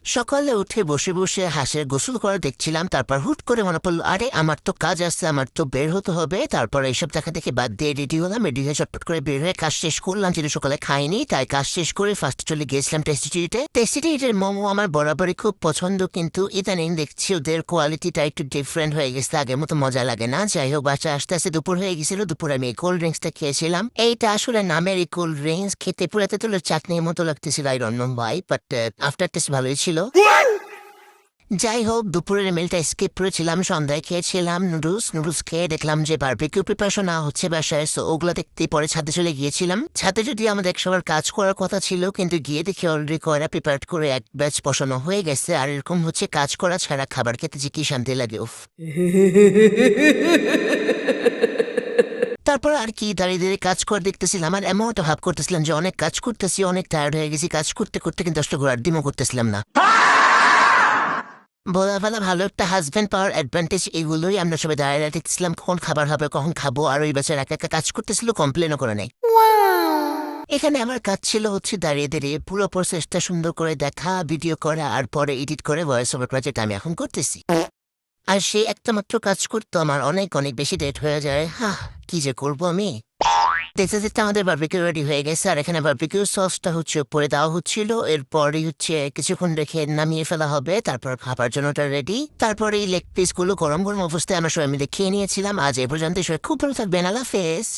সকালে উঠে বসে বসে হাঁসের গোসল করা দেখছিলাম, তারপর হুট করে মনে পড়লো, আরে আমার তো কাজ আছে, আমার তো বের হতে হবে। তারপর এইসব দেখা দেখে বাদ দিয়ে রেডি হলাম, রেডি হয়ে চটপট করে বের হয়ে কাজ শেষ করলাম, যেটা সকালে খাইনি। তাই কাজ শেষ করে ফার্স্ট চলে গিয়েছিলাম টেস্টিটিতে। টেস্টিটির মোমো আমার বরাবরই খুব পছন্দ, কিন্তু ইদানিং দেখছি ওদের কোয়ালিটিটা একটু ডিফারেন্ট হয়ে গেছে, আগের মতো মজা লাগে না। যাই হোক, বাসা আস্তে আস্তে দুপুর হয়ে গেছিল। দুপুরে আমি এই কোল্ড ড্রিঙ্কসটা খেয়েছিলাম। এইটা আসলে নামের এই কোল্ড ড্রিঙ্কস, খেতে পুরো তেঁতুলের চাটনির মতো লাগতেছিল, আই ডোন্ট নো ভাই, বাট আফটার টেস্ট ভালোই ছিল। যাই হোক, দুপুরের মিলটা স্কিপ করেছিলাম, সন্ধ্যায় খেয়েছিলাম নুডলস খেয়ে দেখলাম যে বারবিকিউ প্রিপারেশন না হচ্ছে বাসায়, সো ওগুলো দেখতে পরে ছাদে চলে গিয়েছিলাম। ছাদে যদি আমাদের সবার কাজ করার কথা ছিল, কিন্তু গিয়ে দেখি অলরেডি কয়রা প্রিপেয়ার করে এক ব্যাচ বসানো হয়ে গেছে। আর এরকম হচ্ছে, কাজ করা ছাড়া খাবার খেতে যে কি শান্তি লাগে, উফ। তারপর আর কি, দাঁড়িয়ে দাঁড়িয়ে কাজ করে দেখতেছিলাম, আর এমন একটা ভাব করতেছিলাম যে অনেক কাজ করতেছি, অনেক টায়ার্ড হয়ে গেছি কাজ করতে করতে, কিন্তু আসলে ঘোরার ডিমও করতেছিলাম না। বলাফালা ভালো একটা হাজব্যান্ড পাওয়ার অ্যাডভান্টেজ এগুলোই। আমরা সবাই দাঁড়িয়ে দেখছিলাম কখন খাবার হবে, কখন খাবো, আর ওই বাচ্চার একা একা কাজ করতেছিল, কমপ্লেনও করে নেই। এখানে আমার কাজ ছিল হচ্ছে দাঁড়িয়ে দাঁড়িয়ে পুরো প্রসেসটা সুন্দর করে দেখা, ভিডিও করা, আর পরে এডিট করে ভয়েস ওভার প্রজেক্ট আমি এখন করতেছি। আর সেই একটা মাত্র কাজ করতো আমার অনেক অনেক বেশি লেট হয়ে যায়। কি যে করবো আমি। দেখতে দেখতে আমাদের বারবিকিউ রেডি হয়ে গেছে, আর এখানে বারবিকিউ সসটা হচ্ছে উপরে দেওয়া হচ্ছিল। এরপরই হচ্ছে কিছুক্ষণ রেখে নামিয়ে ফেলা হবে, তারপর খাবার জন্য ওটা রেডি। তারপরে এই লেগ পিসগুলো গরম গরম অবস্থায় আমরা সবাই মিলে খেয়ে নিয়েছিলাম। আজ এ পর্যন্ত সবাই খুব ভালো থাকবেন, আল্লাহ হাফেজ।